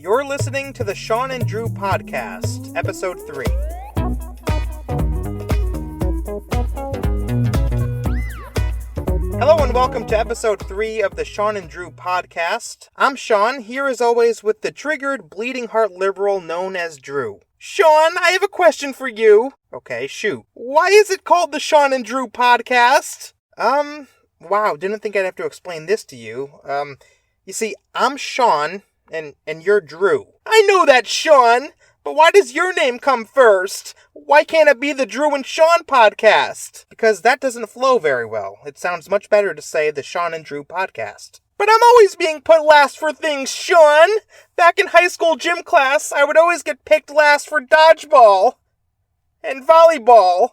You're listening to the Shawn and Drew podcast, episode 3. Hello and welcome to episode 3 of the Shawn and Drew podcast. I'm Shawn, here as always with the triggered, bleeding heart liberal known as Drew. Shawn, I have a question for you. Okay, shoot. Why is it called the Shawn and Drew podcast? Wow, didn't think I'd have to explain this to you. You see, I'm Shawn, and you're Drew. I know that, Shawn, but why does your name come first? Why can't it be the Drew and Shawn podcast? Because that doesn't flow very well. It sounds much better to say the Shawn and Drew podcast. But I'm always being put last for things, Shawn! Back in high school gym class, I would always get picked last for dodgeball, and volleyball,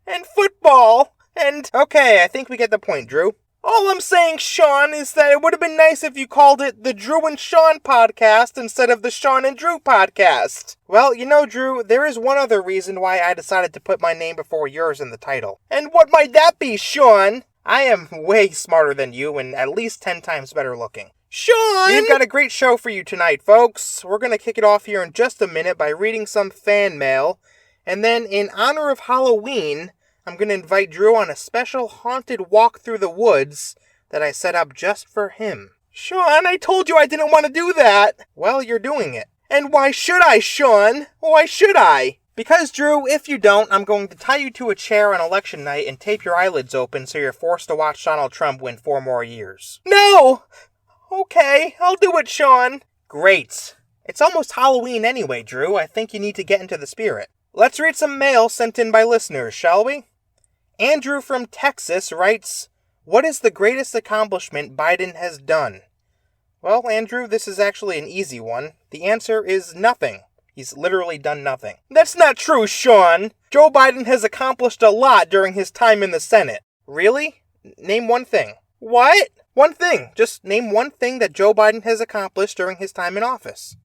and football, and... Okay, I think we get the point, Drew. All I'm saying, Shawn, is that it would have been nice if you called it the Drew and Shawn podcast instead of the Shawn and Drew podcast. Well, you know, Drew, there is one other reason why I decided to put my name before yours in the title. And what might that be, Shawn? I am way smarter than you and at least 10 times better looking. Shawn! We've got a great show for you tonight, folks. We're going to kick it off here in just a minute by reading some fan mail. And then, in honor of Halloween, I'm going to invite Drew on a special haunted walk through the woods that I set up just for him. Shawn, I told you I didn't want to do that. Well, you're doing it. And why should I, Shawn? Why should I? Because, Drew, if you don't, I'm going to tie you to a chair on election night and tape your eyelids open so you're forced to watch Donald Trump win 4 more years. No! Okay, I'll do it, Shawn. Great. It's almost Halloween anyway, Drew. I think you need to get into the spirit. Let's read some mail sent in by listeners, shall we? Andrew from Texas writes, "What is the greatest accomplishment Biden has done?" Well, Andrew, this is actually an easy one. The answer is nothing. He's literally done nothing. That's not true, Shawn. Joe Biden has accomplished a lot during his time in the Senate. Really? Name one thing. What? One thing. Just name one thing that Joe Biden has accomplished during his time in office.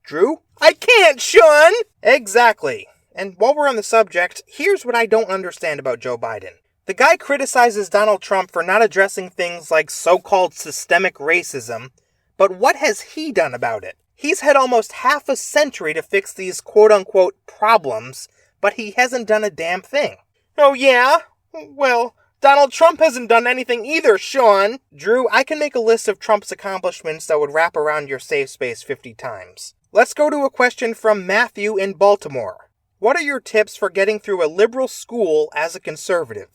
Drew? I can't, Shawn! Exactly. And while we're on the subject, here's what I don't understand about Joe Biden. The guy criticizes Donald Trump for not addressing things like so-called systemic racism, but what has he done about it? He's had almost half a century to fix these quote-unquote problems, but he hasn't done a damn thing. Oh yeah? Well, Donald Trump hasn't done anything either, Shawn. Drew, I can make a list of Trump's accomplishments that would wrap around your safe space 50 times. Let's go to a question from Matthew in Baltimore. What are your tips for getting through a liberal school as a conservative?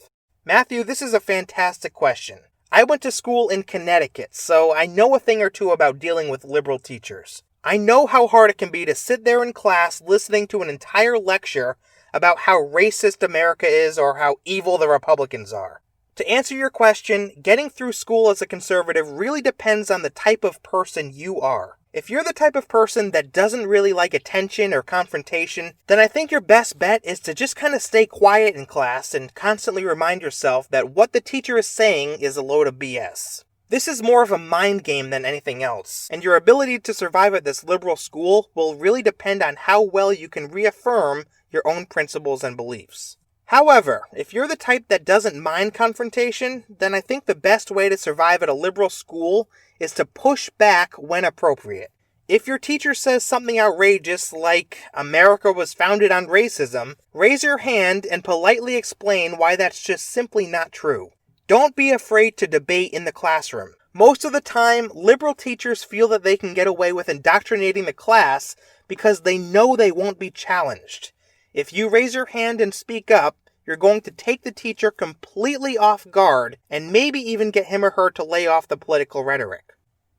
Matthew, this is a fantastic question. I went to school in Connecticut, so I know a thing or two about dealing with liberal teachers. I know how hard it can be to sit there in class listening to an entire lecture about how racist America is or how evil the Republicans are. To answer your question, getting through school as a conservative really depends on the type of person you are. If you're the type of person that doesn't really like attention or confrontation, then I think your best bet is to just kind of stay quiet in class and constantly remind yourself that what the teacher is saying is a load of BS. This is more of a mind game than anything else, and your ability to survive at this liberal school will really depend on how well you can reaffirm your own principles and beliefs. However, if you're the type that doesn't mind confrontation, then I think the best way to survive at a liberal school is to push back when appropriate. If your teacher says something outrageous like, America was founded on racism, raise your hand and politely explain why that's just simply not true. Don't be afraid to debate in the classroom. Most of the time, liberal teachers feel that they can get away with indoctrinating the class because they know they won't be challenged. If you raise your hand and speak up, you're going to take the teacher completely off guard and maybe even get him or her to lay off the political rhetoric.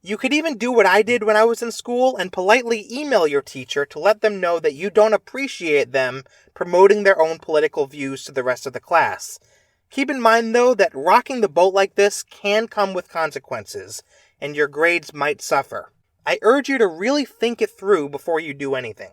You could even do what I did when I was in school and politely email your teacher to let them know that you don't appreciate them promoting their own political views to the rest of the class. Keep in mind, though, that rocking the boat like this can come with consequences, and your grades might suffer. I urge you to really think it through before you do anything.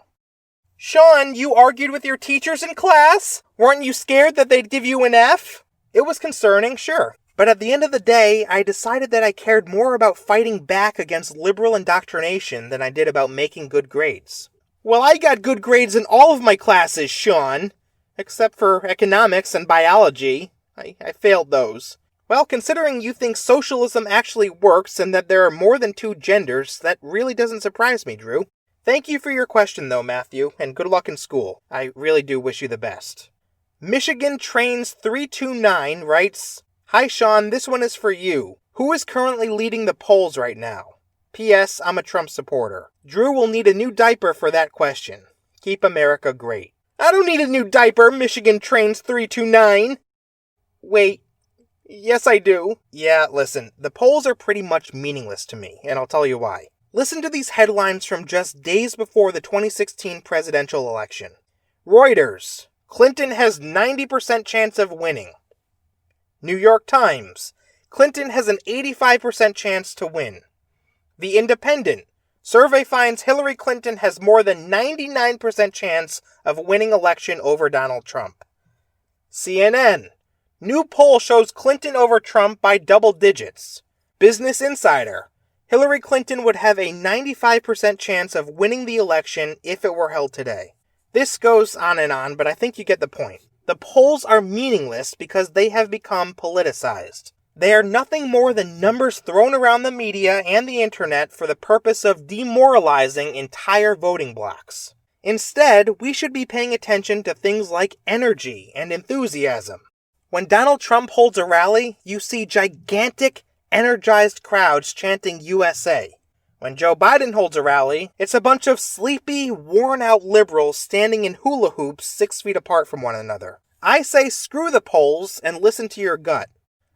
Shawn, you argued with your teachers in class? Weren't you scared that they'd give you an F? It was concerning, sure. But at the end of the day, I decided that I cared more about fighting back against liberal indoctrination than I did about making good grades. Well, I got good grades in all of my classes, Shawn. Except for economics and biology. I failed those. Well, considering you think socialism actually works and that there are more than two genders, that really doesn't surprise me, Drew. Thank you for your question, though, Matthew, and good luck in school. I really do wish you the best. Michigan Trains 329 writes, Hi, Shawn, this one is for you. Who is currently leading the polls right now? P.S. I'm a Trump supporter. Drew will need a new diaper for that question. Keep America great. I don't need a new diaper, Michigan Trains 329. Wait. Yes, I do. Yeah, listen, the polls are pretty much meaningless to me, and I'll tell you why. Listen to these headlines from just days before the 2016 presidential election. Reuters, Clinton has 90% chance of winning. New York Times, Clinton has an 85% chance to win. The Independent, survey finds Hillary Clinton has more than 99% chance of winning election over Donald Trump. CNN, new poll shows Clinton over Trump by double digits. Business Insider, Hillary Clinton would have a 95% chance of winning the election if it were held today. This goes on and on, but I think you get the point. The polls are meaningless because they have become politicized. They are nothing more than numbers thrown around the media and the internet for the purpose of demoralizing entire voting blocks. Instead, we should be paying attention to things like energy and enthusiasm. When Donald Trump holds a rally, you see gigantic, energized crowds chanting USA. When Joe Biden holds a rally, it's a bunch of sleepy, worn-out liberals standing in hula hoops 6 feet apart from one another. I say screw the polls and listen to your gut.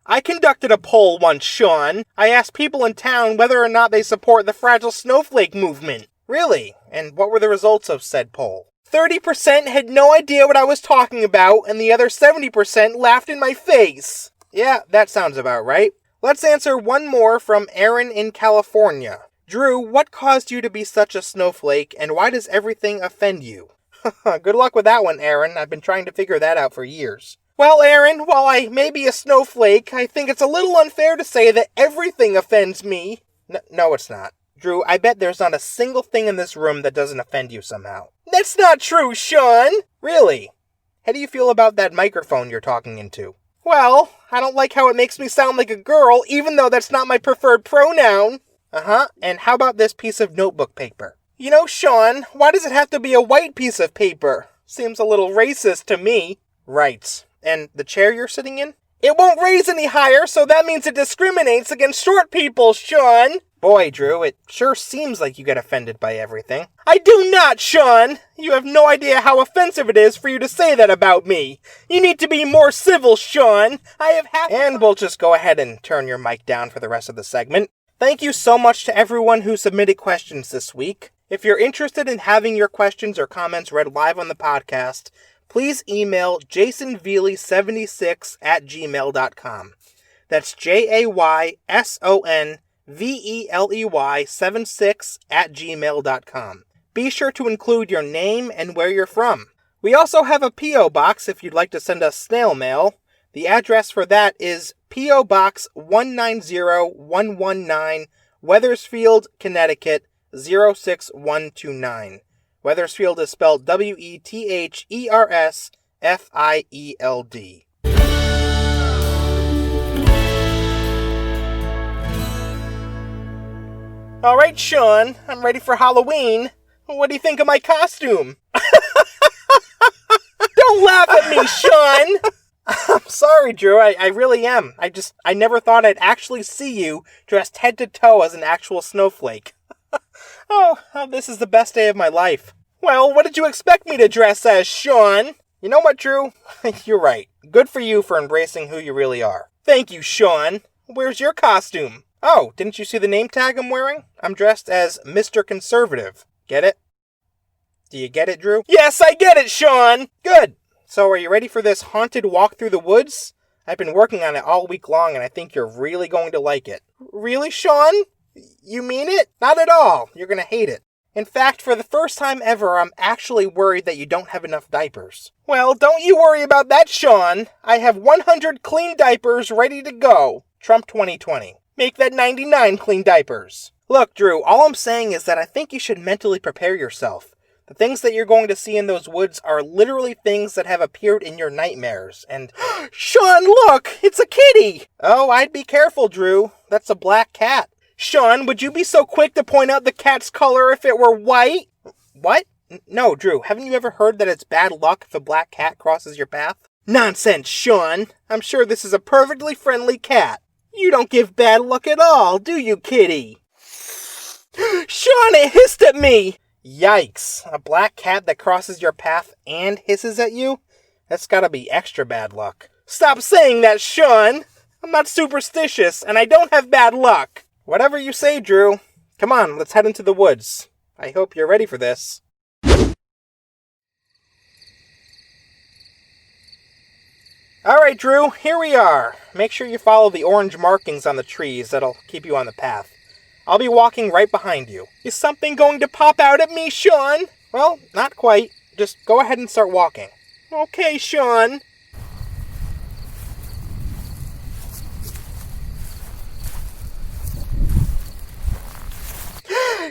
I conducted a poll once, Shawn. I asked people in town whether or not they support the fragile snowflake movement. Really? And what were the results of said poll? 30% had no idea what I was talking about, and the other 70% laughed in my face. Yeah, that sounds about right. Let's answer one more from Aaron in California. Drew, what caused you to be such a snowflake, and why does everything offend you? Good luck with that one, Aaron. I've been trying to figure that out for years. Well, Aaron, while I may be a snowflake, I think it's a little unfair to say that everything offends me. No, it's not. Drew, I bet there's not a single thing in this room that doesn't offend you somehow. That's not true, Shawn! Really? How do you feel about that microphone you're talking into? Well, I don't like how it makes me sound like a girl, even though that's not my preferred pronoun. And how about this piece of notebook paper? You know, Shawn, why does it have to be a white piece of paper? Seems a little racist to me. Right. And the chair you're sitting in? It won't raise any higher, so that means it discriminates against short people, Shawn! Boy, Drew, it sure seems like you get offended by everything. I do not, Shawn! You have no idea how offensive it is for you to say that about me. You need to be more civil, Shawn. And we'll just go ahead and turn your mic down for the rest of the segment. Thank you so much to everyone who submitted questions this week. If you're interested in having your questions or comments read live on the podcast, please email jasonveely76@gmail.com. That's JAYSONVELEY76@gmail.com. Be sure to include your name and where you're from. We also have a P.O. Box if you'd like to send us snail mail. The address for that is P.O. Box 190119, Wethersfield, Connecticut 06129. Wethersfield is spelled WETHERSFIELD. Alright, Shawn, I'm ready for Halloween. What do you think of my costume? Don't laugh at me, Shawn! I'm sorry, Drew, I really am. I never thought I'd actually see you dressed head to toe as an actual snowflake. Oh, this is the best day of my life. Well, what did you expect me to dress as, Shawn? You know what, Drew? You're right. Good for you for embracing who you really are. Thank you, Shawn. Where's your costume? Oh, didn't you see the name tag I'm wearing? I'm dressed as Mr. Conservative. Get it? Do you get it, Drew? Yes, I get it, Shawn! Good. So are you ready for this haunted walk through the woods? I've been working on it all week long, and I think you're really going to like it. Really, Shawn? You mean it? Not at all. You're going to hate it. In fact, for the first time ever, I'm actually worried that you don't have enough diapers. Well, don't you worry about that, Shawn. I have 100 clean diapers ready to go. Trump 2020. Make that 99 clean diapers. Look, Drew, all I'm saying is that I think you should mentally prepare yourself. The The things that you're going to see in those woods are literally things that have appeared in your nightmares, and... Shawn, look! It's a kitty! Oh, I'd be careful, Drew. That's a black cat. Shawn, would you be so quick to point out the cat's color if it were white? What? No, Drew, haven't you ever heard that it's bad luck if a black cat crosses your path? Nonsense, Shawn! I'm sure this is a perfectly friendly cat. You don't give bad luck at all, do you, kitty? Shawn, it hissed at me! Yikes, a black cat that crosses your path and hisses at you? That's gotta be extra bad luck. Stop saying that, Shawn! I'm not superstitious, and I don't have bad luck. Whatever you say, Drew. Come on, let's head into the woods. I hope you're ready for this. Alright, Drew, here we are. Make sure you follow the orange markings on the trees. That'll keep you on the path. I'll be walking right behind you. Is something going to pop out at me, Shawn? Well, not quite. Just go ahead and start walking. Okay, Shawn.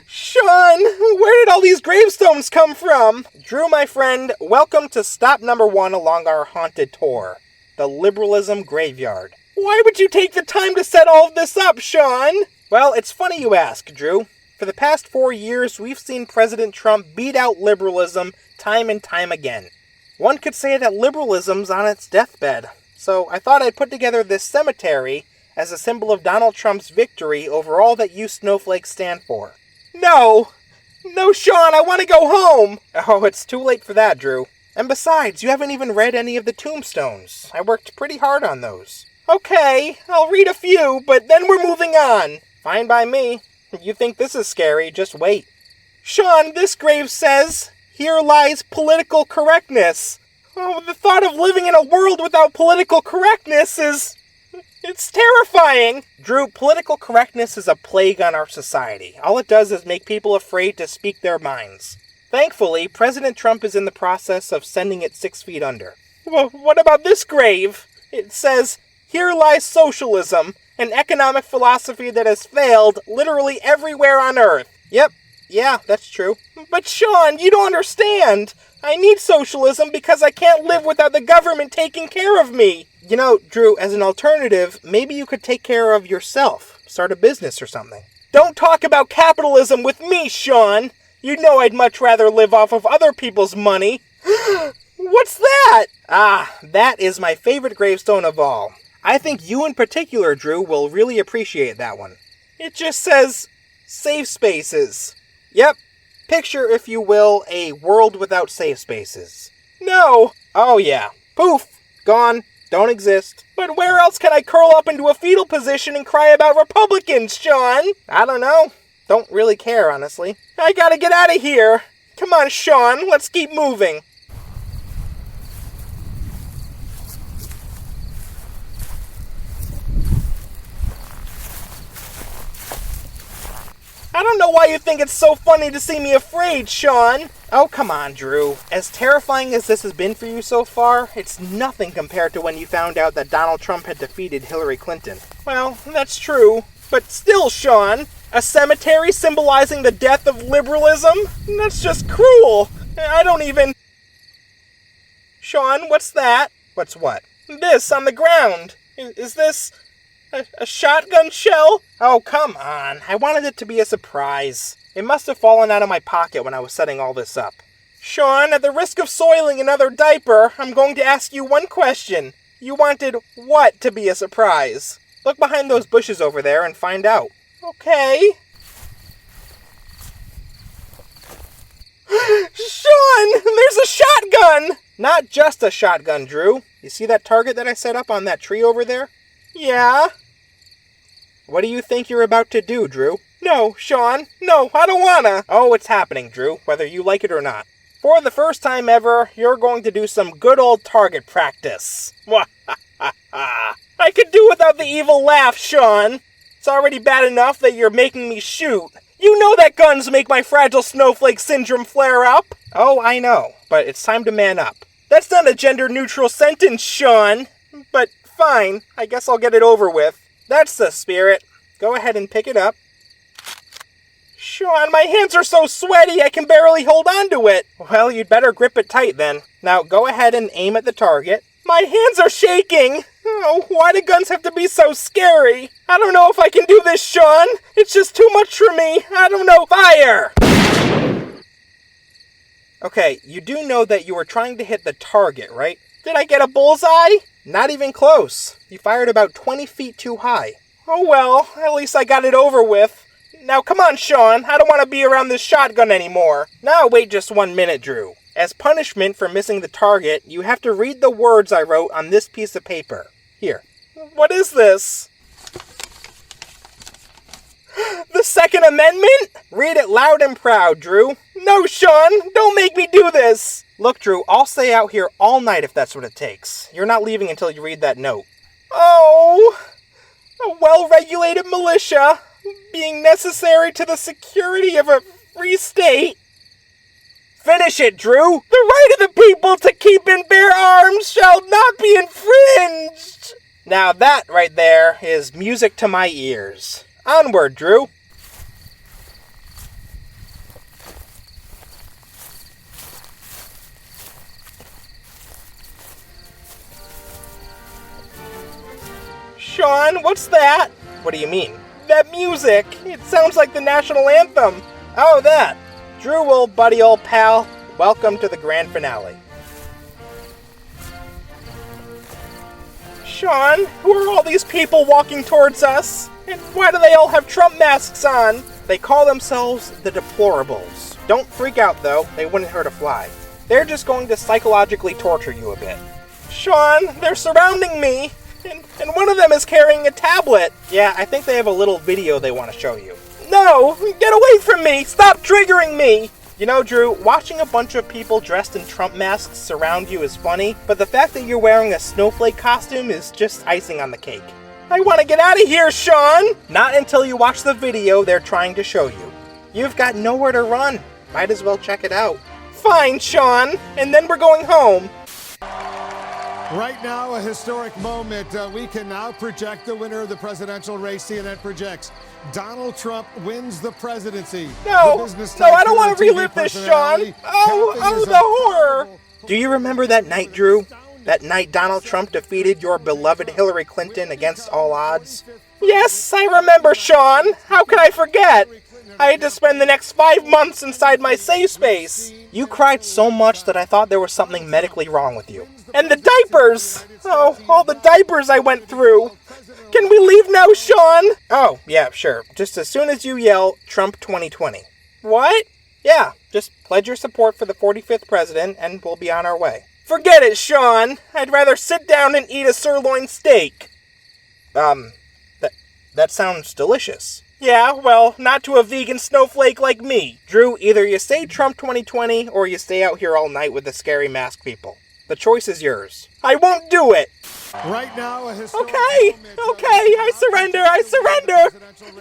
Shawn, where did all these gravestones come from? Drew, my friend, welcome to stop number 1 along our haunted tour. The Liberalism Graveyard. Why would you take the time to set all of this up, Shawn? Well, it's funny you ask, Drew. For the past 4 years, we've seen President Trump beat out liberalism time and time again. One could say that liberalism's on its deathbed. So I thought I'd put together this cemetery as a symbol of Donald Trump's victory over all that you snowflakes stand for. No! No, Shawn, I want to go home! Oh, it's too late for that, Drew. And besides, you haven't even read any of the tombstones. I worked pretty hard on those. Okay, I'll read a few, but then we're moving on. Fine by me. You think this is scary, just wait. Shawn, this grave says, "Here lies political correctness." Oh, the thought of living in a world without political correctness is... it's terrifying! Drew, political correctness is a plague on our society. All it does is make people afraid to speak their minds. Thankfully, President Trump is in the process of sending it 6 feet under. Well, what about this grave? It says, "Here lies socialism, an economic philosophy that has failed literally everywhere on Earth." Yep, yeah, that's true. But Shawn, you don't understand! I need socialism because I can't live without the government taking care of me! You know, Drew, as an alternative, maybe you could take care of yourself. Start a business or something. Don't talk about capitalism with me, Shawn! You know I'd much rather live off of other people's money. What's that? Ah, that is my favorite gravestone of all. I think you in particular, Drew, will really appreciate that one. It just says, safe spaces. Yep. Picture, if you will, a world without safe spaces. No! Oh yeah. Poof! Gone. Don't exist. But where else can I curl up into a fetal position and cry about Republicans, Shawn? I don't know. Don't really care, honestly. I gotta get out of here. Come on, Shawn, let's keep moving. I don't know why you think it's so funny to see me afraid, Shawn. Oh, come on, Drew. As terrifying as this has been for you so far, it's nothing compared to when you found out that Donald Trump had defeated Hillary Clinton. Well, that's true. But still, Shawn, a cemetery symbolizing the death of liberalism? That's just cruel. I don't even... Shawn, what's that? What's what? This on the ground. Is this... A shotgun shell? Oh, come on. I wanted it to be a surprise. It must have fallen out of my pocket when I was setting all this up. Shawn, at the risk of soiling another diaper, I'm going to ask you one question. You wanted what to be a surprise? Look behind those bushes over there and find out. Okay. Shawn, there's a shotgun! Not just a shotgun, Drew. You see that target that I set up on that tree over there? Yeah. What do you think you're about to do, Drew? No, Shawn. No, I don't wanna. Oh, it's happening, Drew, whether you like it or not. For the first time ever, you're going to do some good old target practice. I could do without the evil laugh, Shawn. It's already bad enough that you're making me shoot. You know that guns make my fragile snowflake syndrome flare up. Oh, I know, but it's time to man up. That's not a gender-neutral sentence, Shawn. But fine, I guess I'll get it over with. That's the spirit. Go ahead and pick it up. Shawn, my hands are so sweaty I can barely hold on to it. Well, you'd better grip it tight then. Now go ahead and aim at the target. My hands are shaking! Oh, why do guns have to be so scary? I don't know if I can do this, Shawn. It's just too much for me. I don't know. Fire! Okay, you do know that you were trying to hit the target, right? Did I get a bullseye? Not even close. You fired about 20 feet too high. Oh well, at least I got it over with. Now come on, Shawn. I don't want to be around this shotgun anymore. Now wait just 1 minute, Drew. As punishment for missing the target, you have to read the words I wrote on this piece of paper. Here. What is this? The Second Amendment? Read it loud and proud, Drew. No, Shawn, don't make me do this. Look, Drew, I'll stay out here all night if that's what it takes. You're not leaving until you read that note. Oh, a well-regulated militia, being necessary to the security of a free state. Finish it, Drew! The right of the people to keep and bear arms shall not be infringed! Now that right there is music to my ears. Onward, Drew. Shawn, what's that? What do you mean? That music! It sounds like the national anthem. Oh, that. Drew, old buddy, old pal, welcome to the grand finale. Shawn, who are all these people walking towards us? And why do they all have Trump masks on? They call themselves the Deplorables. Don't freak out, though. They wouldn't hurt a fly. They're just going to psychologically torture you a bit. Shawn, they're surrounding me, and one of them is carrying a tablet. Yeah, I think they have a little video they want to show you. No! Get away from me! Stop triggering me! You know, Drew, watching a bunch of people dressed in Trump masks surround you is funny, but the fact that you're wearing a snowflake costume is just icing on the cake. I want to get out of here, Shawn! Not until you watch the video they're trying to show you. You've got nowhere to run. Might as well check it out. Fine, Shawn, and then we're going home. Right now, a historic moment. We can now project the winner of the presidential race. CNN projects Donald Trump wins the presidency. No, I don't want to relive this, Shawn. Oh, the horror. Do you remember that night, Drew? That night Donald Trump defeated your beloved Hillary Clinton against all odds? Yes, I remember, Shawn. How could I forget? I had to spend the next 5 months inside my safe space. You cried so much that I thought there was something medically wrong with you. And the diapers! Oh, all the diapers I went through. Can we leave now, Shawn? Oh, yeah, sure. Just as soon as you yell, Trump 2020. What? Yeah, just pledge your support for the 45th president and we'll be on our way. Forget it, Shawn. I'd rather sit down and eat a sirloin steak. That sounds delicious. Yeah, well, not to a vegan snowflake like me. Drew, either you say Trump 2020 or you stay out here all night with the scary mask people. The choice is yours. I won't do it! Right now, a historic Okay, I surrender!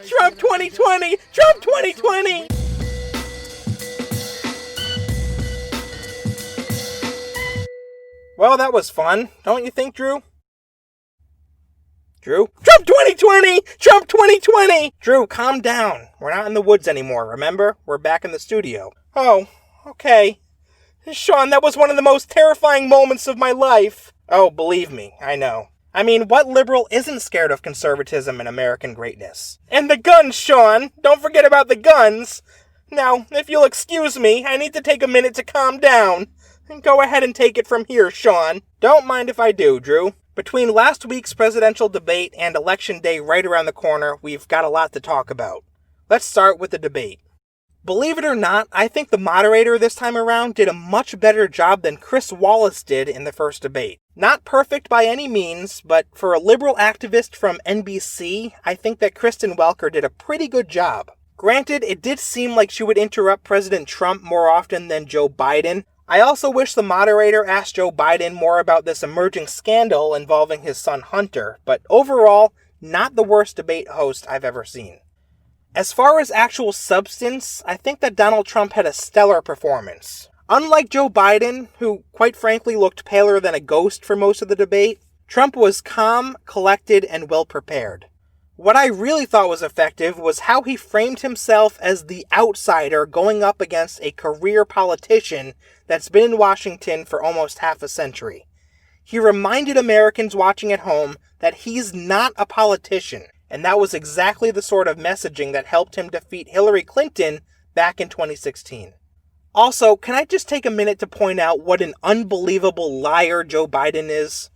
Trump 2020! Trump 2020! Well, that was fun, don't you think, Drew? Drew? Trump 2020! Trump 2020! Drew, calm down. We're not in the woods anymore, remember? We're back in the studio. Oh, okay. Shawn, that was one of the most terrifying moments of my life. Oh, believe me, I know. I mean, what liberal isn't scared of conservatism and American greatness? And the guns, Shawn! Don't forget about the guns! Now, if you'll excuse me, I need to take a minute to calm down. Go ahead and take it from here, Shawn. Don't mind if I do, Drew. Between last week's presidential debate and Election Day right around the corner, we've got a lot to talk about. Let's start with the debate. Believe it or not, I think the moderator this time around did a much better job than Chris Wallace did in the first debate. Not perfect by any means, but for a liberal activist from NBC, I think that Kristen Welker did a pretty good job. Granted, it did seem like she would interrupt President Trump more often than Joe Biden. I also wish the moderator asked Joe Biden more about this emerging scandal involving his son Hunter, but overall, not the worst debate host I've ever seen. As far as actual substance, I think that Donald Trump had a stellar performance. Unlike Joe Biden, who quite frankly looked paler than a ghost for most of the debate, Trump was calm, collected, and well prepared. What I really thought was effective was how he framed himself as the outsider going up against a career politician that's been in Washington for almost half a century. He reminded Americans watching at home that he's not a politician, and that was exactly the sort of messaging that helped him defeat Hillary Clinton back in 2016. Also, can I just take a minute to point out what an unbelievable liar Joe Biden is?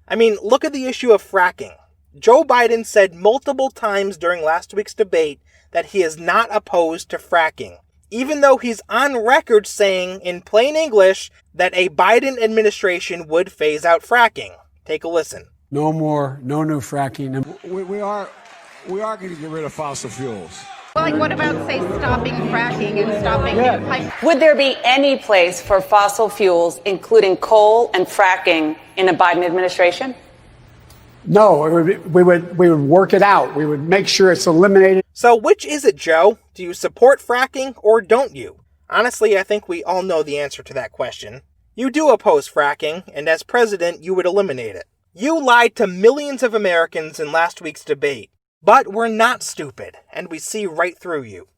I mean, look at the issue of fracking. Joe Biden said multiple times during last week's debate that he is not opposed to fracking, even though he's on record saying, in plain English, that a Biden administration would phase out fracking. Take a listen. No new fracking. We are going to get rid of fossil fuels. Well, like what about, say, stopping fracking and stopping new pipe? Would there be any place for fossil fuels, including coal and fracking, in a Biden administration? No, we would work it out. We would make sure it's eliminated. So which is it, Joe? Do you support fracking or don't you? Honestly, I think we all know the answer to that question. You do oppose fracking, and as president, you would eliminate it. You lied to millions of Americans in last week's debate. But we're not stupid, and we see right through you.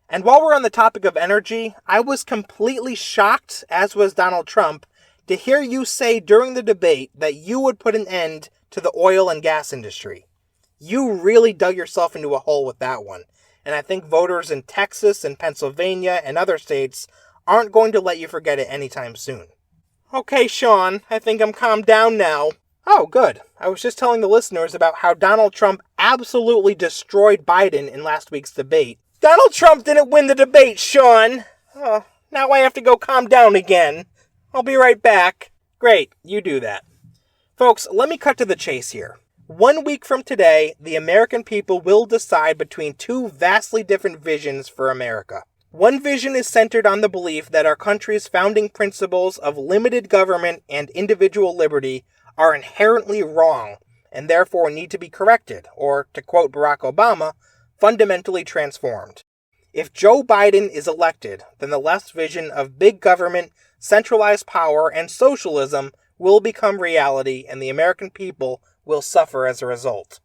And while we're on the topic of energy, I was completely shocked, as was Donald Trump, to hear you say during the debate that you would put an end to the oil and gas industry. You really dug yourself into a hole with that one, and I think voters in Texas and Pennsylvania and other states aren't going to let you forget it anytime soon. Okay, Shawn, I think I'm calmed down now. Oh, good. I was just telling the listeners about how Donald Trump absolutely destroyed Biden in last week's debate. Donald Trump didn't win the debate, Shawn! Oh, now I have to go calm down again. I'll be right back. Great, you do that. Folks, let me cut to the chase here. 1 week from today, the American people will decide between two vastly different visions for America. One vision is centered on the belief that our country's founding principles of limited government and individual liberty are inherently wrong and therefore need to be corrected, or, to quote Barack Obama, fundamentally transformed. If Joe Biden is elected, then the left's vision of big government, centralized power, and socialism will become reality, and the American people will suffer as a result.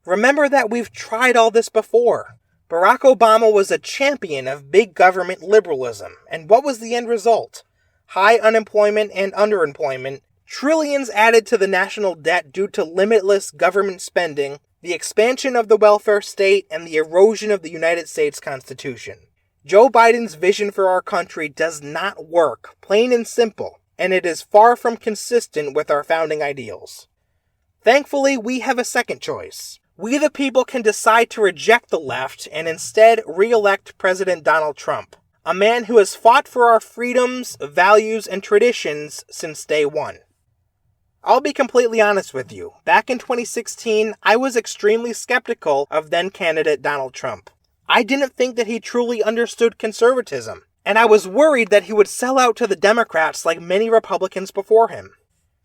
Remember that we've tried all this before. Barack Obama was a champion of big government liberalism, and what was the end result? High unemployment and underemployment, trillions added to the national debt due to limitless government spending, the expansion of the welfare state, and the erosion of the United States Constitution. Joe Biden's vision for our country does not work, plain and simple, and it is far from consistent with our founding ideals. Thankfully, we have a second choice. We the people can decide to reject the left and instead re-elect President Donald Trump, a man who has fought for our freedoms, values, and traditions since day one. I'll be completely honest with you. Back in 2016, I was extremely skeptical of then-candidate Donald Trump. I didn't think that he truly understood conservatism, and I was worried that he would sell out to the Democrats like many Republicans before him.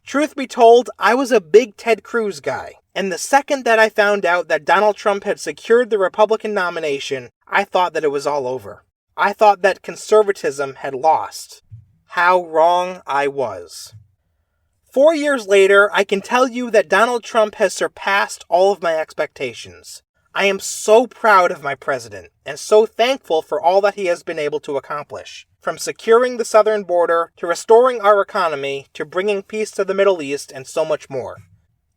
Truth be told, I was a big Ted Cruz guy, and the second that I found out that Donald Trump had secured the Republican nomination, I thought that it was all over. I thought that conservatism had lost. How wrong I was. 4 years later, I can tell you that Donald Trump has surpassed all of my expectations. I am so proud of my president, and so thankful for all that he has been able to accomplish. From securing the southern border, to restoring our economy, to bringing peace to the Middle East, and so much more.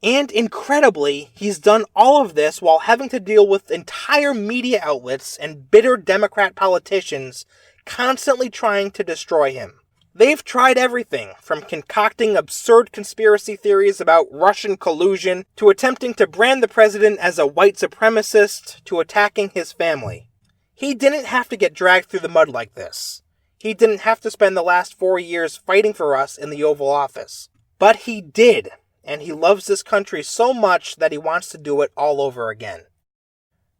And incredibly, he's done all of this while having to deal with entire media outlets and bitter Democrat politicians constantly trying to destroy him. They've tried everything, from concocting absurd conspiracy theories about Russian collusion, to attempting to brand the president as a white supremacist, to attacking his family. He didn't have to get dragged through the mud like this. He didn't have to spend the last 4 years fighting for us in the Oval Office. But he did, and he loves this country so much that he wants to do it all over again.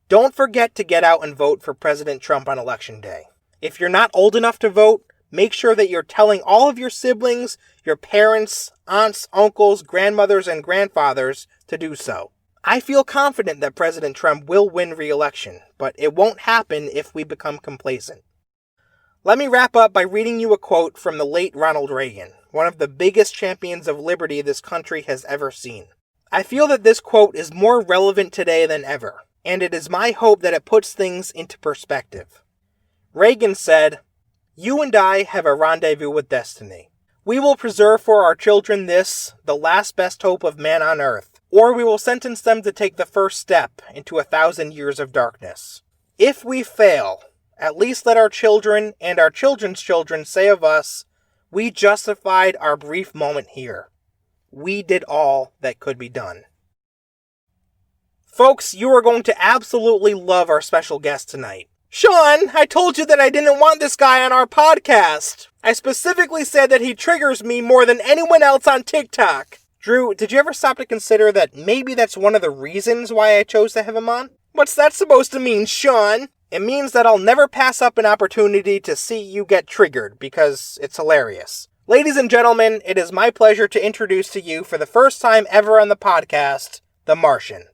Don't forget to get out and vote for President Trump on Election Day. If you're not old enough to vote, make sure that you're telling all of your siblings, your parents, aunts, uncles, grandmothers, and grandfathers to do so. I feel confident that President Trump will win re-election, but it won't happen if we become complacent. Let me wrap up by reading you a quote from the late Ronald Reagan, one of the biggest champions of liberty this country has ever seen. I feel that this quote is more relevant today than ever. and it is my hope that it puts things into perspective. Reagan said, "You and I have a rendezvous with destiny. We will preserve for our children this, the last best hope of man on earth, or we will sentence them to take the first step into 1,000 years of darkness. If we fail, at least let our children and our children's children say of us, we justified our brief moment here. We did all that could be done." Folks, you are going to absolutely love our special guest tonight. Shawn, I told you that I didn't want this guy on our podcast. I specifically said that he triggers me more than anyone else on TikTok. Drew, did you ever stop to consider that maybe that's one of the reasons why I chose to have him on? What's that supposed to mean, Shawn? It means that I'll never pass up an opportunity to see you get triggered, because it's hilarious. Ladies and gentlemen, it is my pleasure to introduce to you for the first time ever on the podcast, the Martian.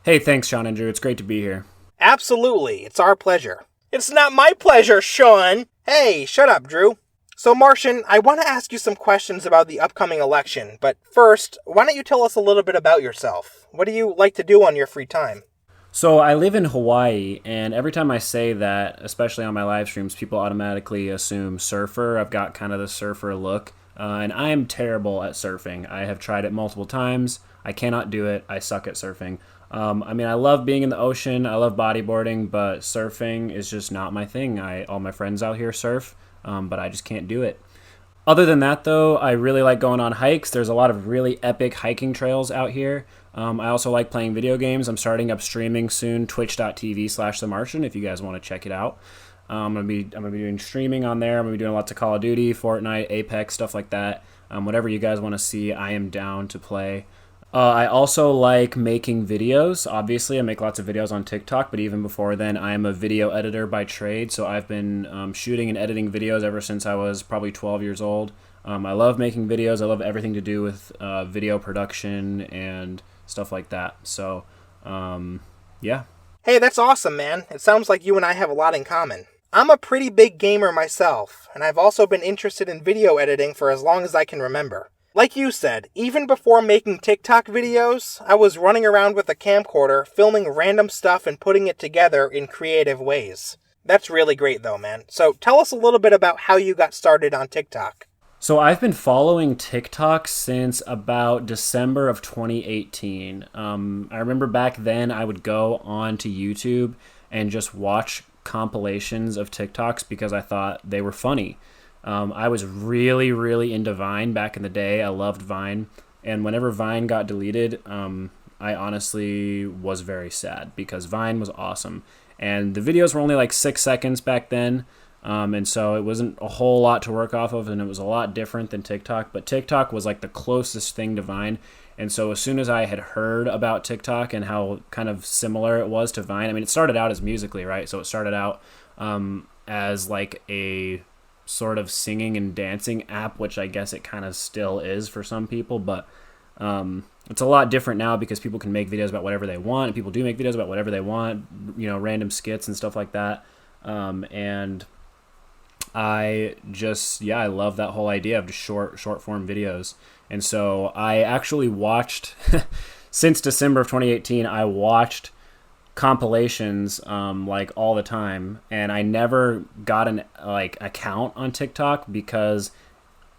Hey, thanks, Shawn and Drew. It's great to be here. Absolutely, it's our pleasure. It's not my pleasure, Shawn! Hey, shut up, Drew. So, Martian, I want to ask you some questions about the upcoming election, but first, why don't you tell us a little bit about yourself? What do you like to do on your free time? So I live in Hawaii, and every time I say that, especially on my live streams, people automatically assume surfer. I've got kind of the surfer look, and I am terrible at surfing. I have tried it multiple times. I cannot do it. I suck at surfing. I love being in the ocean. I love bodyboarding, but surfing is just not my thing. All my friends out here surf, but I just can't do it. Other than that, though, I really like going on hikes. There's a lot of really epic hiking trails out here. I also like playing video games. I'm starting up streaming soon, twitch.tv/The Martian, if you guys want to check it out. I'm gonna be doing streaming on there. I'm gonna be doing lots of Call of Duty, Fortnite, Apex, stuff like that. Whatever you guys want to see, I am down to play. I also like making videos. Obviously, I make lots of videos on TikTok, but even before then, I am a video editor by trade. So I've been shooting and editing videos ever since I was probably 12 years old. I love making videos. I love everything to do with video production and stuff like that. So, yeah. Hey, that's awesome, man. It sounds like you and I have a lot in common. I'm a pretty big gamer myself, and I've also been interested in video editing for as long as I can remember. Like you said, even before making TikTok videos, I was running around with a camcorder, filming random stuff and putting it together in creative ways. That's really great though, man. So tell us a little bit about how you got started on TikTok. So I've been following TikTok since about December of 2018. I remember back then I would go on to YouTube and just watch compilations of TikToks because I thought they were funny. I was really, really into Vine back in the day. I loved Vine. And whenever Vine got deleted, I honestly was very sad because Vine was awesome. And the videos were only like 6 seconds back then. And so it wasn't a whole lot to work off of, and it was a lot different than TikTok. But TikTok was like the closest thing to Vine. And so as soon as I had heard about TikTok and how kind of similar it was to Vine, I mean, it started out as Musical.ly, right? So it started out as like a sort of singing and dancing app, which I guess it kind of still is for some people, but it's a lot different now because people can make videos about whatever they want, and people do make videos about whatever they want, random skits and stuff like that. And I love that whole idea of just short form videos. And so I actually watched since December of 2018, I watched compilations like all the time, and I never got an account on TikTok because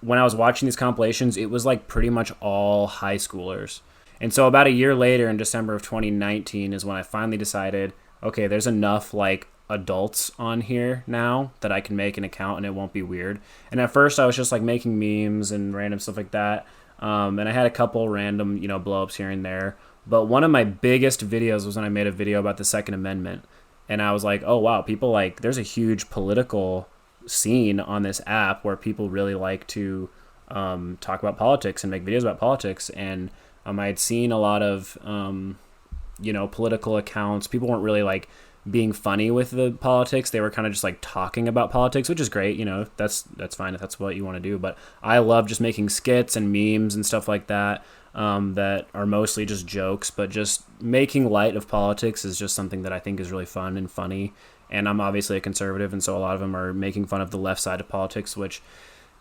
when I was watching these compilations, it was like pretty much all high schoolers. And so about a year later, in December of 2019, is when I finally decided, okay, there's enough like adults on here now that I can make an account and it won't be weird. And at first I was just like making memes and random stuff like that, and I had a couple random blow ups here and there. But one of my biggest videos was when I made a video about the Second Amendment. And I was like, oh, wow, people there's a huge political scene on this app where people really like to talk about politics and make videos about politics. And I had seen a lot of, political accounts. People weren't really like being funny with the politics. They were kind of just like talking about politics, which is great. That's fine if that's what you want to do. But I love just making skits and memes and stuff like that. That are mostly just jokes, but just making light of politics is just something that I think is really fun and funny. And I'm obviously a conservative, and so a lot of them are making fun of the left side of politics, which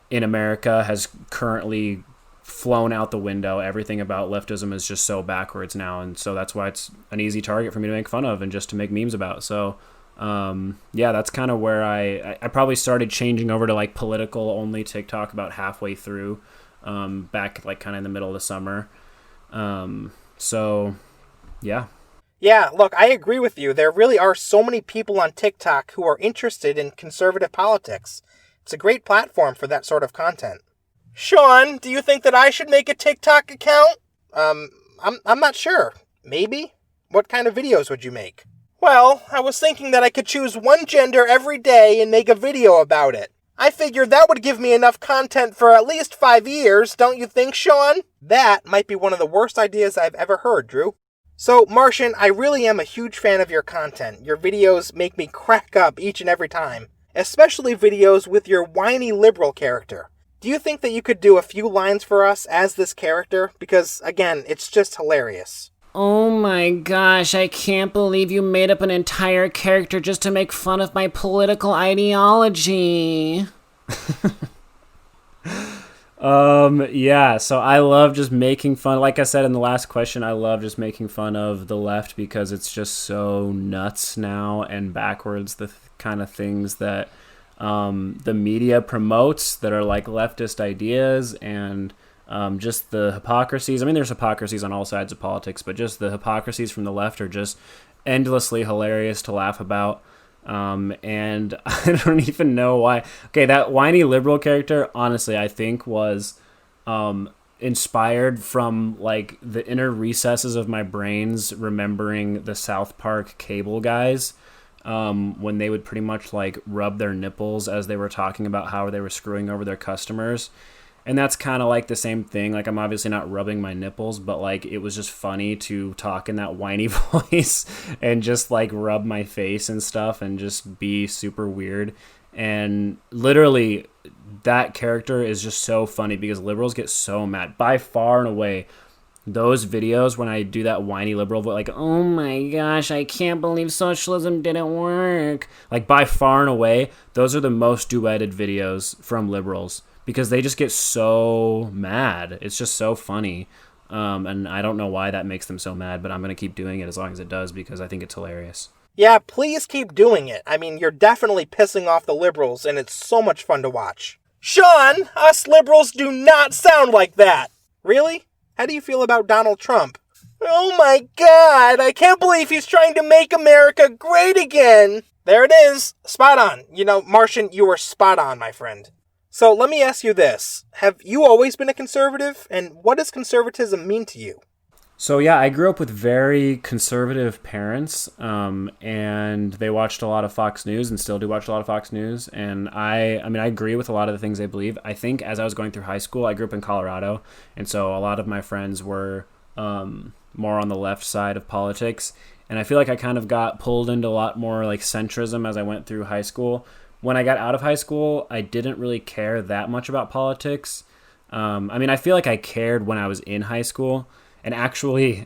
in America has currently flown out the window. Everything about leftism is just so backwards now, and so that's why it's an easy target for me to make fun of and just to make memes about. So yeah, that's kind of where I probably started changing over to like political only TikTok about halfway through, back like kind of in the middle of the summer. So yeah. Yeah, look, I agree with you. There really are so many people on TikTok who are interested in conservative politics. It's a great platform for that sort of content. Shawn, do you think that I should make a TikTok account? I'm not sure. Maybe? What kind of videos would you make? Well, I was thinking that I could choose one gender every day and make a video about it. I figured that would give me enough content for at least 5 years, don't you think, Shawn? That might be one of the worst ideas I've ever heard, Drew. So, Martian, I really am a huge fan of your content. Your videos make me crack up each and every time. Especially videos with your whiny liberal character. Do you think that you could do a few lines for us as this character? Because, again, it's just hilarious. Oh my gosh, I can't believe you made up an entire character just to make fun of my political ideology. Yeah, so I love just making fun. Like I said in the last question, I love just making fun of the left because it's just so nuts now and backwards, the kind of things that the media promotes that are like leftist ideas, and just the hypocrisies. I mean, there's hypocrisies on all sides of politics, but just the hypocrisies from the left are just endlessly hilarious to laugh about. And I don't even know why. Okay, that whiny liberal character, honestly, I think was inspired from like the inner recesses of my brains remembering the South Park cable guys, when they would pretty much like rub their nipples as they were talking about how they were screwing over their customers. And that's kind of like the same thing. Like, I'm obviously not rubbing my nipples, but like it was just funny to talk in that whiny voice and just like rub my face and stuff and just be super weird. And literally that character is just so funny because liberals get so mad. By far and away, those videos when I do that whiny liberal voice, like, oh my gosh, I can't believe socialism didn't work. Like, by far and away, those are the most duetted videos from liberals. Because they just get so mad. It's just so funny. And I don't know why that makes them so mad, but I'm going to keep doing it as long as it does because I think it's hilarious. Yeah, please keep doing it. I mean, you're definitely pissing off the liberals, and it's so much fun to watch. Shawn, us liberals do not sound like that. Really? How do you feel about Donald Trump? Oh my God, I can't believe he's trying to make America great again. There it is. Spot on. You know, Martian, you were spot on, my friend. So let me ask you this. Have you always been a conservative? And what does conservatism mean to you? So yeah, I grew up with very conservative parents, and they watched a lot of Fox News and still do watch a lot of Fox News. And I mean, I agree with a lot of the things they believe. I think as I was going through high school, I grew up in Colorado, and so a lot of my friends were more on the left side of politics. And I feel like I kind of got pulled into a lot more like centrism as I went through high school. When I got out of high school, I didn't really care that much about politics. I mean, I feel like I cared when I was in high school. And actually,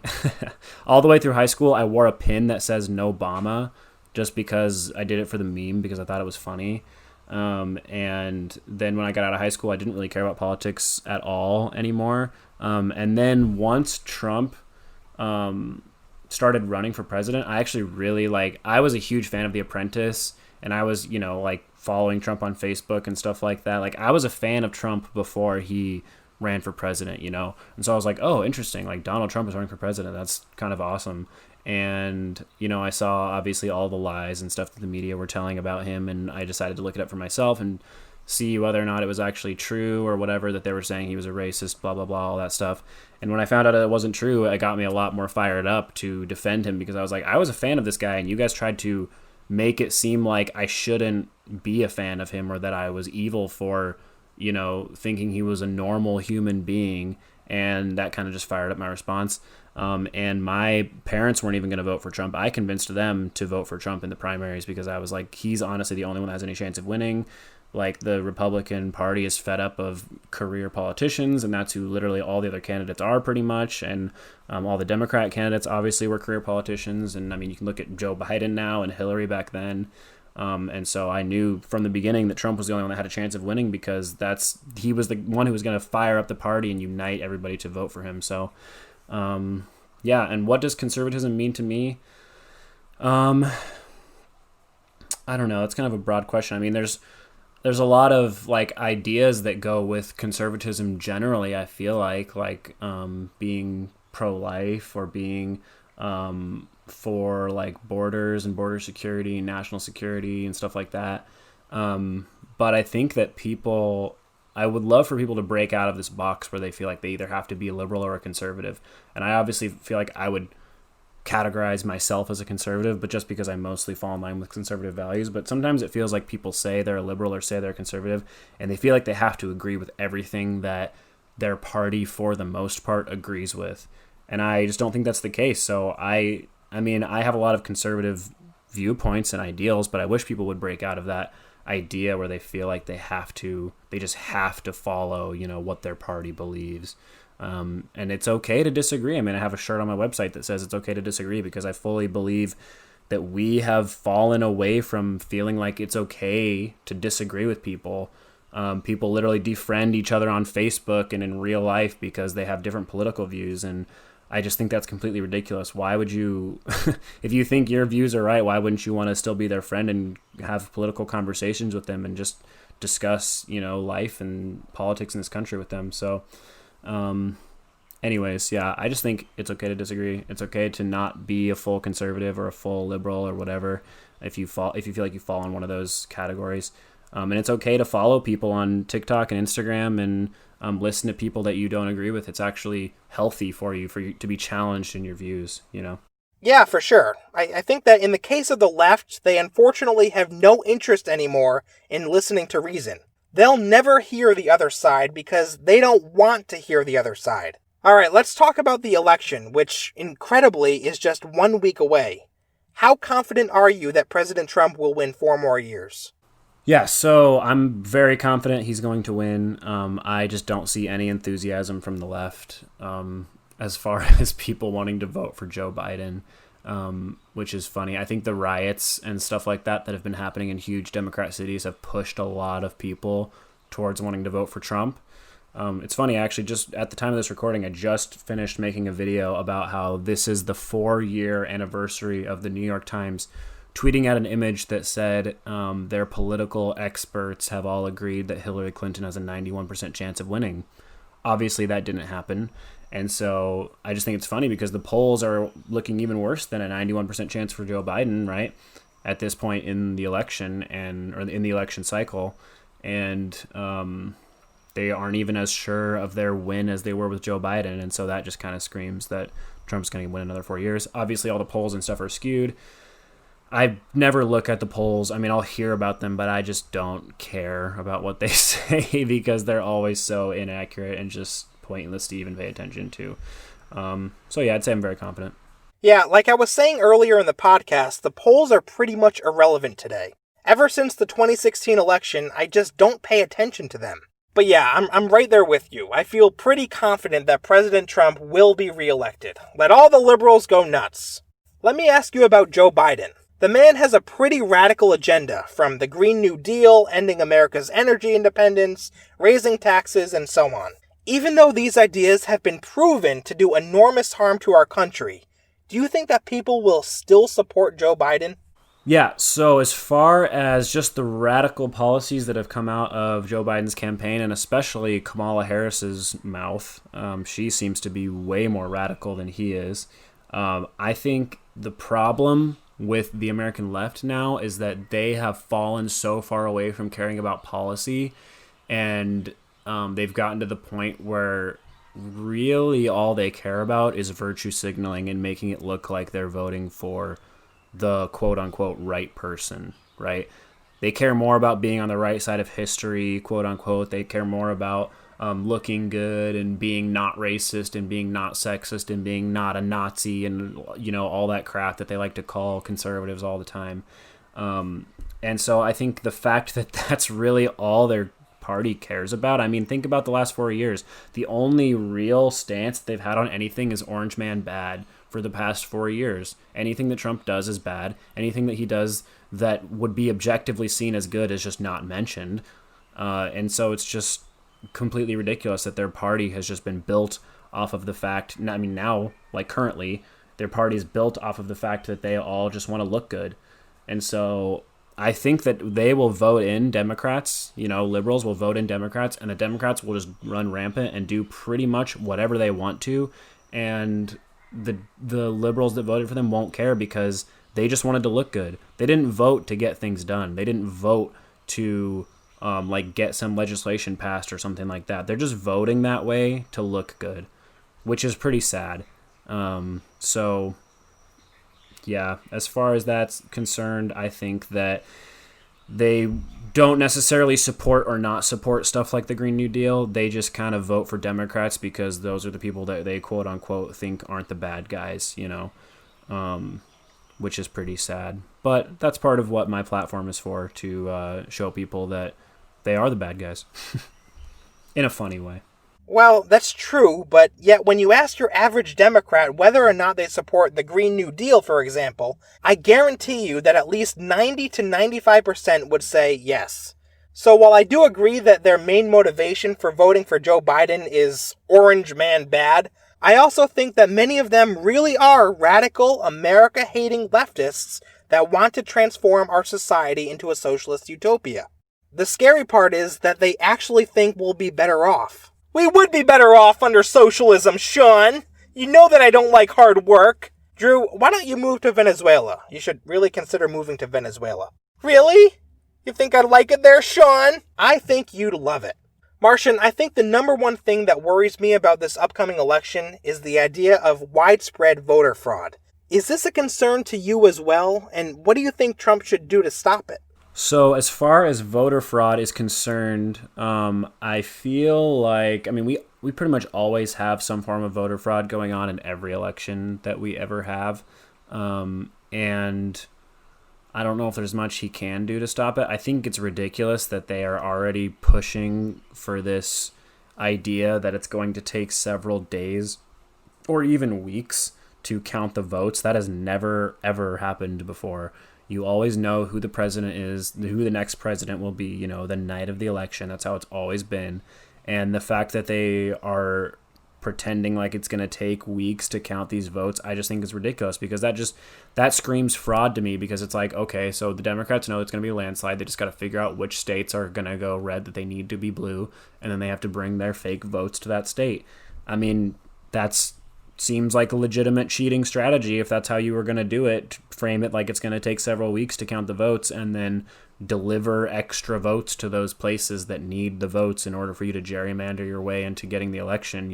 all the way through high school, I wore a pin that says "No Obama" just because I did it for the meme because I thought it was funny. And then when I got out of high school, I didn't really care about politics at all anymore. And then once Trump started running for president, I actually really I was a huge fan of The Apprentice. And I was, following Trump on Facebook and stuff like that. Like, I was a fan of Trump before he ran for president, And so I was like, oh, interesting. Like, Donald Trump is running for president. That's kind of awesome. And, I saw, obviously, all the lies and stuff that the media were telling about him. And I decided to look it up for myself and see whether or not it was actually true or whatever, that they were saying he was a racist, blah, blah, blah, all that stuff. And when I found out it wasn't true, it got me a lot more fired up to defend him because I was like, I was a fan of this guy and you guys tried to make it seem like I shouldn't be a fan of him or that I was evil for, thinking he was a normal human being. And that kind of just fired up my response. And my parents weren't even going to vote for Trump. I convinced them to vote for Trump in the primaries because I was like, he's honestly the only one that has any chance of winning. Like, the Republican Party is fed up of career politicians, and that's who literally all the other candidates are pretty much. And all the Democrat candidates obviously were career politicians. And I mean, you can look at Joe Biden now and Hillary back then. And so I knew from the beginning that Trump was the only one that had a chance of winning, because he was the one who was going to fire up the party and unite everybody to vote for him. So, yeah. And what does conservatism mean to me? I don't know. That's kind of a broad question. I mean, there's a lot of like ideas that go with conservatism generally. I feel like being pro-life, or being for like borders and border security and national security and stuff like that. But I think that I would love for people to break out of this box where they feel like they either have to be a liberal or a conservative. And I obviously feel like I would categorize myself as a conservative, but just because I mostly fall in line with conservative values. But sometimes it feels like people say they're a liberal or say they're a conservative, and they feel like they have to agree with everything that their party, for the most part, agrees with. And I just don't think that's the case. So I mean, I have a lot of conservative viewpoints and ideals, but I wish people would break out of that idea where they feel like they just have to follow, what their party believes. And it's okay to disagree. I mean, I have a shirt on my website that says it's okay to disagree, because I fully believe that we have fallen away from feeling like it's okay to disagree with people. People literally defriend each other on Facebook and in real life because they have different political views. And I just think that's completely ridiculous. Why would you, if you think your views are right, why wouldn't you want to still be their friend and have political conversations with them and just discuss, life and politics in this country with them? So, anyways, yeah, I just think it's okay to disagree. It's okay to not be a full conservative or a full liberal or whatever, if you feel like you fall in one of those categories. And it's okay to follow people on TikTok and Instagram and listen to people that you don't agree with. It's actually healthy for you to be challenged in your views, Yeah, for sure. I think that in the case of the left, they unfortunately have no interest anymore in listening to reason. They'll never hear the other side because they don't want to hear the other side. Alright, let's talk about the election, which, incredibly, is just 1 week away. How confident are you that President Trump will win 4 more years? Yeah, so I'm very confident he's going to win. I just don't see any enthusiasm from the left as far as people wanting to vote for Joe Biden, which is funny. I think the riots and stuff like that have been happening in huge Democrat cities have pushed a lot of people towards wanting to vote for Trump. It's funny, actually, just at the time of this recording, I just finished making a video about how this is the 4-year anniversary of the New York Times tweeting out an image that said their political experts have all agreed that Hillary Clinton has a 91% chance of winning. Obviously, that didn't happen. And so I just think it's funny because the polls are looking even worse than a 91% chance for Joe Biden, right, at this point in the election or in the election cycle. And they aren't even as sure of their win as they were with Joe Biden. And so that just kind of screams that Trump's going to win another 4 years. Obviously, all the polls and stuff are skewed. I never look at the polls. I mean, I'll hear about them, but I just don't care about what they say because they're always so inaccurate and just pointless to even pay attention to. So yeah, I'd say I'm very confident. Yeah, like I was saying earlier in the podcast, the polls are pretty much irrelevant today. Ever since the 2016 election, I just don't pay attention to them. But yeah, I'm right there with you. I feel pretty confident that President Trump will be reelected. Let all the liberals go nuts. Let me ask you about Joe Biden. The man has a pretty radical agenda, from the Green New Deal, ending America's energy independence, raising taxes, and so on. Even though these ideas have been proven to do enormous harm to our country, do you think that people will still support Joe Biden? Yeah, so as far as just the radical policies that have come out of Joe Biden's campaign, and especially Kamala Harris's mouth, she seems to be way more radical than he is. I think the problem with the American left now is that they have fallen so far away from caring about policy, and they've gotten to the point where really all they care about is virtue signaling and making it look like they're voting for the quote-unquote right person, right? They care more about being on the right side of history, quote-unquote. They care more about looking good and being not racist and being not sexist and being not a Nazi and, all that crap that they like to call conservatives all the time. And so I think the fact that that's really all their party cares about. I mean, think about the last 4 years. The only real stance they've had on anything is Orange Man bad for the past 4 years. Anything that Trump does is bad. Anything that he does that would be objectively seen as good is just not mentioned. And so it's just completely ridiculous that their party has just been built off of the fact, I mean, now, like currently, their party is built off of the fact that they all just want to look good. And so I think that they will vote in Democrats, liberals will vote in Democrats, and the Democrats will just run rampant and do pretty much whatever they want to. And the liberals that voted for them won't care because they just wanted to look good. They didn't vote to get things done. They didn't vote to get some legislation passed or something like that. They're just voting that way to look good, which is pretty sad. So yeah, as far as that's concerned, I think that they don't necessarily support or not support stuff like the Green New Deal. They just kind of vote for Democrats because those are the people that they quote unquote think aren't the bad guys, which is pretty sad. But that's part of what my platform is for, to show people that they are the bad guys in a funny way. Well, that's true, but yet when you ask your average Democrat whether or not they support the Green New Deal, for example, I guarantee you that at least 90 to 95% would say yes. So while I do agree that their main motivation for voting for Joe Biden is orange man bad, I also think that many of them really are radical, America-hating leftists that want to transform our society into a socialist utopia. The scary part is that they actually think we'll be better off. We would be better off under socialism, Shawn. You know that I don't like hard work. Drew, why don't you move to Venezuela? You should really consider moving to Venezuela. Really? You think I'd like it there, Shawn? I think you'd love it. Martian, I think the number one thing that worries me about this upcoming election is the idea of widespread voter fraud. Is this a concern to you as well? And what do you think Trump should do to stop it? So as far as voter fraud is concerned, I feel like, we pretty much always have some form of voter fraud going on in every election that we ever have. And I don't know if there's much he can do to stop it. I think it's ridiculous that they are already pushing for this idea that it's going to take several days or even weeks to count the votes. That has never, ever happened before. You always know who the president is, who the next president will be, the night of the election. That's how it's always been. And the fact that they are pretending like it's going to take weeks to count these votes, I just think is ridiculous, because that screams fraud to me, because it's like, okay, so the Democrats know it's going to be a landslide. They just got to figure out which states are going to go red that they need to be blue, and then they have to bring their fake votes to that state. That's seems like a legitimate cheating strategy if that's how you were going to do it. Frame it like it's going to take several weeks to count the votes and then deliver extra votes to those places that need the votes in order for you to gerrymander your way into getting the election,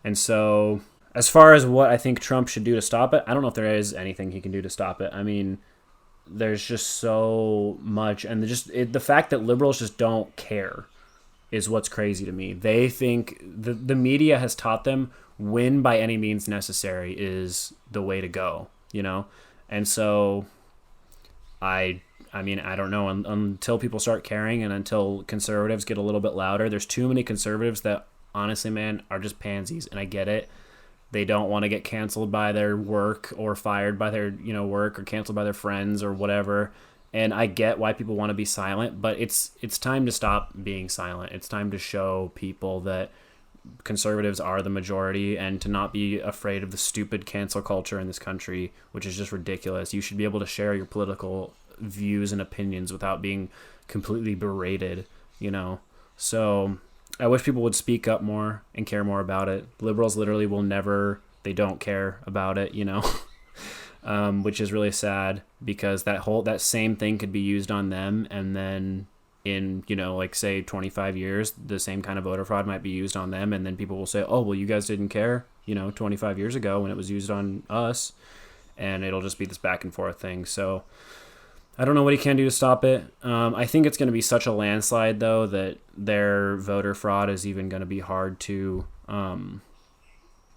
And so as far as what I think Trump should do to stop it, I don't know if there is anything he can do to stop it. There's just so much. And the fact that liberals just don't care is what's crazy to me. They think the media has taught them win by any means necessary is the way to go, And so I don't know, until people start caring and until conservatives get a little bit louder. There's too many conservatives that honestly, man, are just pansies, and I get it. They don't want to get canceled by their work or fired by their, work, or canceled by their friends or whatever. And I get why people want to be silent, but it's time to stop being silent. It's time to show people that conservatives are the majority, and to not be afraid of the stupid cancel culture in this country, which is just ridiculous. You should be able to share your political views and opinions without being completely berated, So I wish people would speak up more and care more about it. Liberals literally they don't care about it, which is really sad, because that same thing could be used on them, and then in, say 25 years, the same kind of voter fraud might be used on them, and then people will say, oh, well, you guys didn't care, 25 years ago when it was used on us, and it'll just be this back and forth thing. So I don't know what he can do to stop it. I think it's going to be such a landslide, though, that their voter fraud is even going to be hard to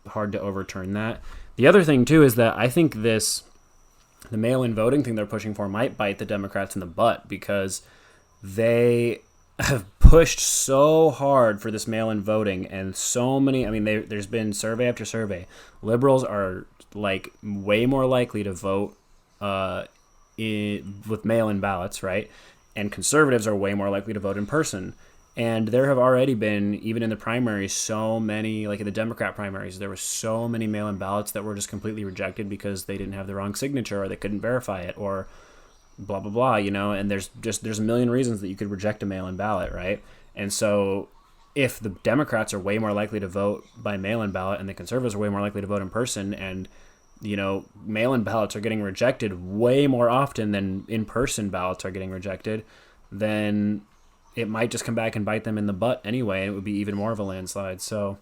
overturn that. The other thing, too, is that I think the mail-in voting thing they're pushing for might bite the Democrats in the butt, because they have pushed so hard for this mail-in voting, and so many, there's been survey after survey. Liberals are way more likely to vote with mail-in ballots, right? And conservatives are way more likely to vote in person. And there have already been, even in the primaries, so many, like in the Democrat primaries, there were so many mail-in ballots that were just completely rejected because they didn't have the wrong signature or they couldn't verify it or blah, blah, blah, and there's a million reasons that you could reject a mail-in ballot, right? And so if the Democrats are way more likely to vote by mail-in ballot and the conservatives are way more likely to vote in person, and mail-in ballots are getting rejected way more often than in-person ballots are getting rejected, then it might just come back and bite them in the butt anyway, and it would be even more of a landslide. So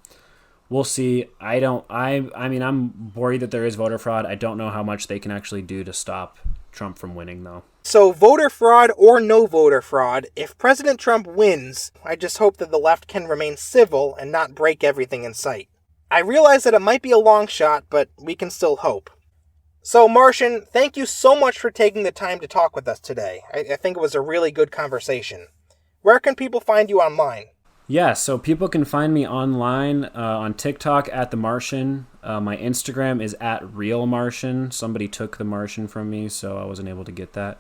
we'll see. I'm worried that there is voter fraud. I don't know how much they can actually do to stop Trump from winning, though. So voter fraud or no voter fraud, if President Trump wins, I just hope that the left can remain civil and not break everything in sight. I realize that it might be a long shot, but we can still hope. So, Martian, thank you so much for taking the time to talk with us today. I think it was a really good conversation. Where can people find you online? Yeah, so people can find me online on TikTok at The Martian. My Instagram is at Real Martian. Somebody took The Martian from me, so I wasn't able to get that.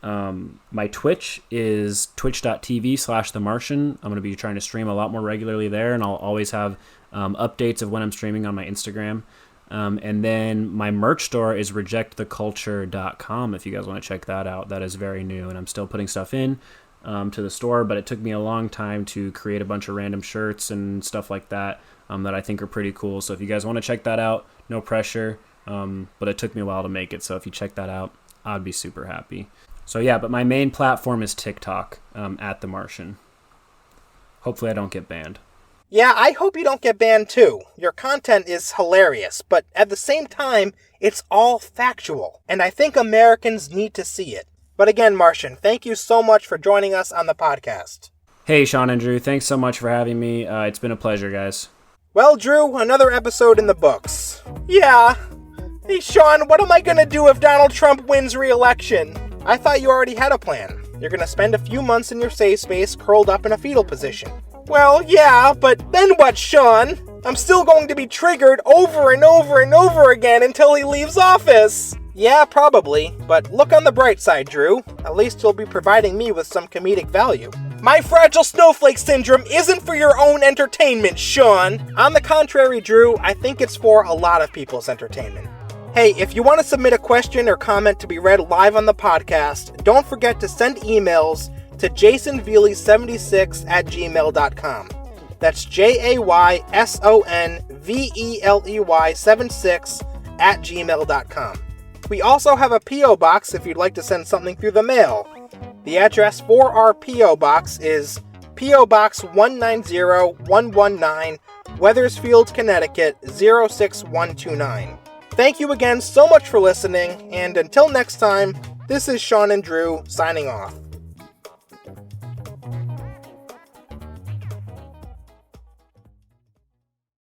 My Twitch is twitch.tv/The Martian. I'm going to be trying to stream a lot more regularly there, and I'll always have updates of when I'm streaming on my Instagram. And then my merch store is rejecttheculture.com if you guys want to check that out. That is very new, and I'm still putting stuff in to the store, but it took me a long time to create a bunch of random shirts and stuff like that that I think are pretty cool. So if you guys want to check that out, no pressure, but it took me a while to make it. So if you check that out, I'd be super happy. So yeah, but my main platform is TikTok at The Martian. Hopefully I don't get banned. Yeah, I hope you don't get banned too. Your content is hilarious, but at the same time, it's all factual, and I think Americans need to see it. But again, Martian, thank you so much for joining us on the podcast. Hey, Shawn and Drew, thanks so much for having me. It's been a pleasure, guys. Well, Drew, another episode in the books. Yeah. Hey, Shawn, what am I gonna do if Donald Trump wins re-election? I thought you already had a plan. You're gonna spend a few months in your safe space curled up in a fetal position. Well, yeah, but then what, Shawn? I'm still going to be triggered over and over and over again until he leaves office. Yeah, probably, but look on the bright side, Drew. At least you'll be providing me with some comedic value. My fragile snowflake syndrome isn't for your own entertainment, Shawn. On the contrary, Drew, I think it's for a lot of people's entertainment. Hey, if you want to submit a question or comment to be read live on the podcast, don't forget to send emails to jasonveely76@gmail.com. That's JAYSONVELEY76@gmail.com. We also have a P.O. Box if you'd like to send something through the mail. The address for our P.O. Box is P.O. Box 190119, Wethersfield, Connecticut 06129. Thank you again so much for listening, and until next time, this is Shawn and Drew signing off.